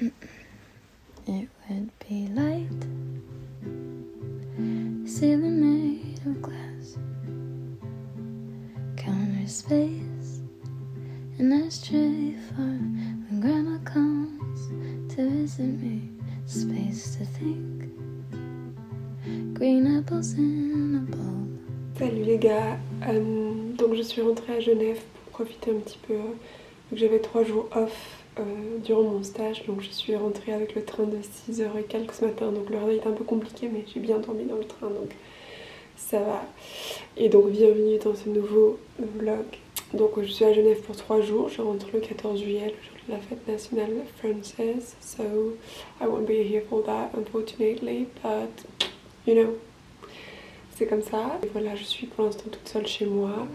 It would be light, ceiling made of glass, counter space, an ashtray for when grandma comes to visit me, space to think, green apples in a bowl. Salut les gars, donc je suis rentrée à Genève pour profiter un petit peu, vu que j'avais 3 jours off durant mon stage, donc je suis rentrée avec le train de 6h et quelques ce matin, donc le réveil est un peu compliqué mais j'ai bien dormi dans le train donc ça va. Et donc bienvenue dans ce nouveau vlog. Donc je suis à Genève pour 3 jours, je rentre le 14 juillet, le jour de la fête nationale française, so I won't be here for that unfortunately, but you know, c'est comme ça. Et voilà, je suis pour l'instant toute seule chez moi.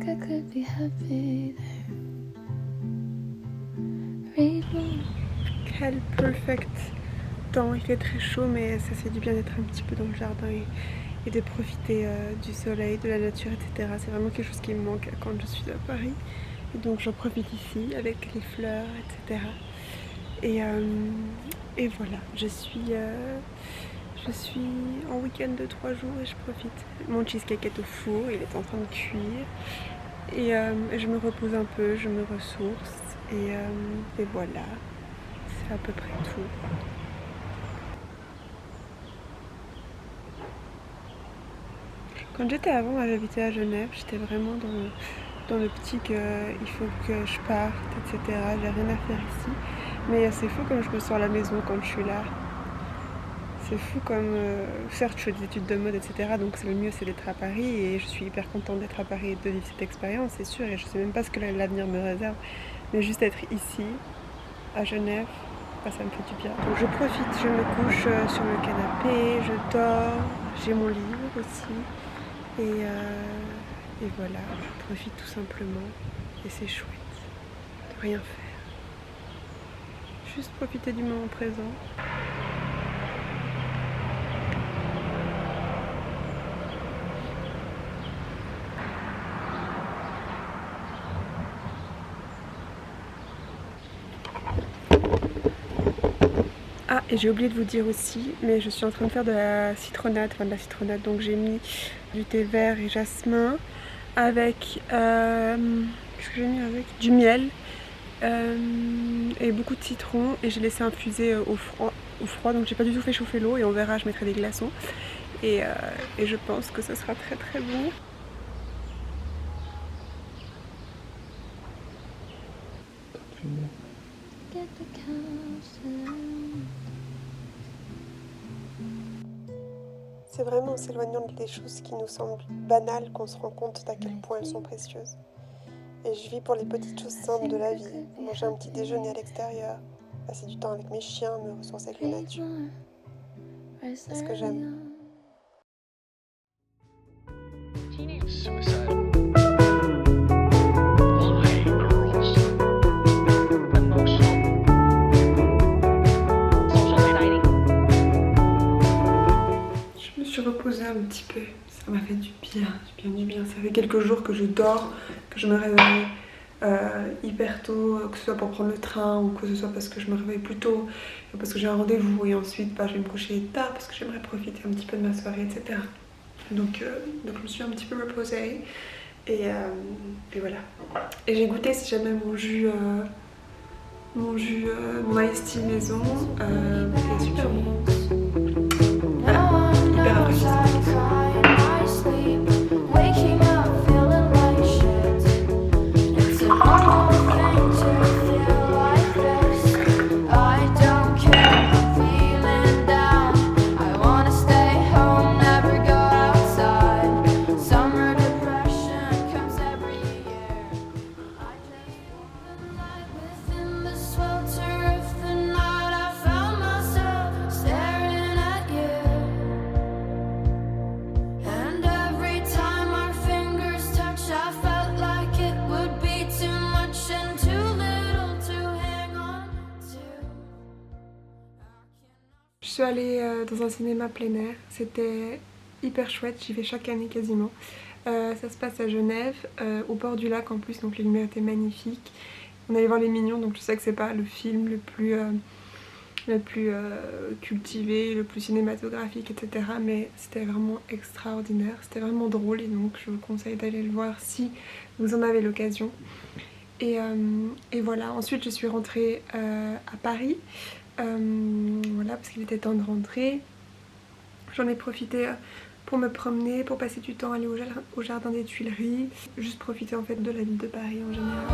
I could be happy there. Read more. Quel perfect temps, il fait très chaud mais ça fait du bien d'être un petit peu dans le jardin et de profiter du soleil, de la nature, etc. C'est vraiment quelque chose qui me manque quand je suis à Paris. Et donc j'en profite ici avec les fleurs, etc. Et voilà, je suis en week-end de 3 jours et je profite. Mon cheesecake est au four, il est en train de cuire. Et je me repose un peu, je me ressource. Et voilà, c'est à peu près tout. Quand j'étais avant, j'habitais à Genève, j'étais vraiment dans l'optique il faut que je parte, etc. J'ai rien à faire ici. Mais c'est fou comme je me sens à la maison quand je suis là. C'est fou comme, certes je fais des études de mode, etc. Donc le mieux c'est d'être à Paris et je suis hyper contente d'être à Paris et de vivre cette expérience, c'est sûr. Et je sais même pas ce que l'avenir me réserve. Mais juste être ici, à Genève, bah, ça me fait du bien. Donc je profite, je me couche sur le canapé, je dors, j'ai mon livre aussi. Et voilà, je profite tout simplement. Et c'est chouette de rien faire. Juste profiter du moment présent. Ah, et j'ai oublié de vous dire aussi, mais je suis en train de faire de la citronnade, donc j'ai mis du thé vert et jasmin avec, qu'est-ce que j'ai mis avec? Du miel et beaucoup de citron, et j'ai laissé infuser au froid, donc j'ai pas du tout fait chauffer l'eau et on verra, je mettrai des glaçons et je pense que ce sera très très bon. C'est vraiment en s'éloignant des choses qui nous semblent banales qu'on se rend compte d'à quel point elles sont précieuses. Et je vis pour les petites choses simples de la vie. Manger un petit déjeuner à l'extérieur, passer du temps avec mes chiens, me ressourcer avec la nature. C'est ce que j'aime. Je me suis reposée un petit peu. Ça m'a fait du bien. Ça fait quelques jours que je dors, que je me réveille hyper tôt, que ce soit pour prendre le train ou que ce soit parce que je me réveille plus tôt, parce que j'ai un rendez-vous et ensuite je vais me coucher tard parce que j'aimerais profiter un petit peu de ma soirée, etc. Donc je me suis un petit peu reposée et voilà. Et j'ai goûté si jamais mon iced tea maison, c'est super bon. Voilà, hyper rafraîchissant. Within the swelter of the night, I found myself staring suis allée dans un cinéma plein air, c'était hyper chouette, j'y vais chaque année quasiment. Ça se passe à Genève, au bord du lac en plus, donc les lumières étaient magnifiques. On allait voir Les Mignons, donc je sais que c'est pas le film le plus cultivé, le plus cinématographique, etc. Mais c'était vraiment extraordinaire, c'était vraiment drôle et donc je vous conseille d'aller le voir si vous en avez l'occasion. Et voilà, ensuite je suis rentrée à Paris, voilà, parce qu'il était temps de rentrer. J'en ai profité pour me promener, pour passer du temps, aller au jardin des Tuileries, juste profiter en fait de la ville de Paris en général.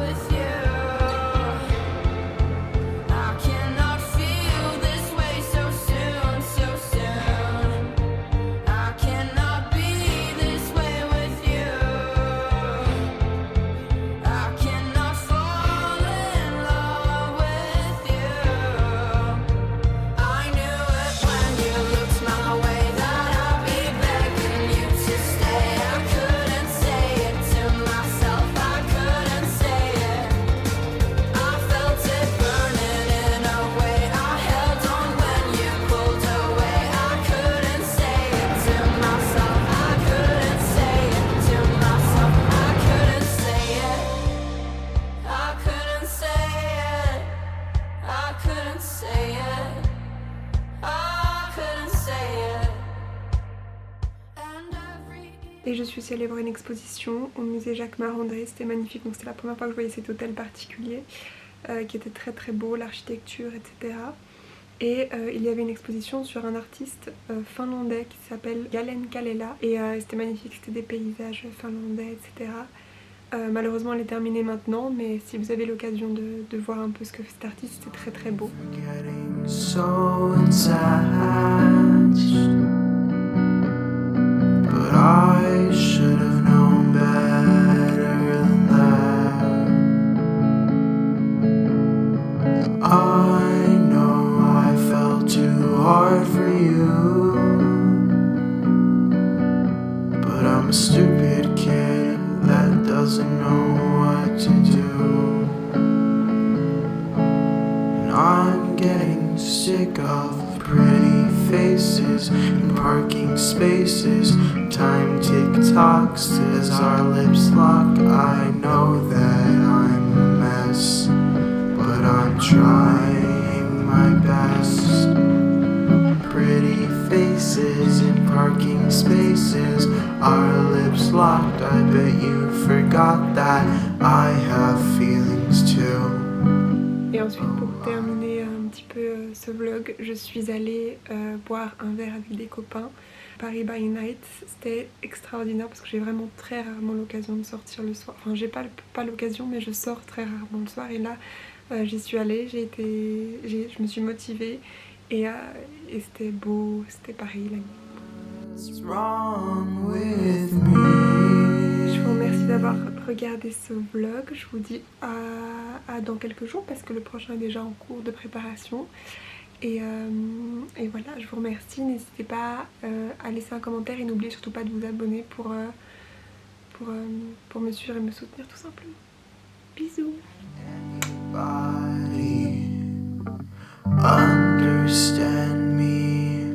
Et je suis aussi allée voir une exposition au musée Jacques Marandré, c'était magnifique, donc c'était la première fois que je voyais cet hôtel particulier qui était très très beau, l'architecture, etc. Et il y avait une exposition sur un artiste finlandais qui s'appelle Galen Kalela et c'était magnifique, c'était des paysages finlandais, etc. Malheureusement elle est terminée maintenant, mais si vous avez l'occasion de voir un peu ce que fait cet artiste, c'était très très beau. But I should have known better than that. I know I fell too hard for you, but I'm a stupid kid that doesn't know what to do. And I'm getting sick of pretty faces in parking spaces. Time tick-tocks as our lips lock. I know that I'm a mess, but I'm trying my best. Pretty faces in parking spaces, our lips locked. I bet you forgot that I have feelings too. Et ensuite, pour terminer un petit peu ce vlog, je suis allée boire un verre avec des copains. Paris by Night, c'était extraordinaire parce que j'ai vraiment très rarement l'occasion de sortir le soir. Enfin, j'ai pas l'occasion, mais je sors très rarement le soir. Et là, j'y suis allée, je me suis motivée et c'était beau, c'était Paris la nuit. Je vous remercie d'avoir regardé ce vlog. Je vous dis à dans quelques jours parce que le prochain est déjà en cours de préparation. Et voilà, je vous remercie. N'hésitez pas à laisser un commentaire et n'oubliez surtout pas de vous abonner pour me suivre et me soutenir tout simplement. Bisous. Understand me.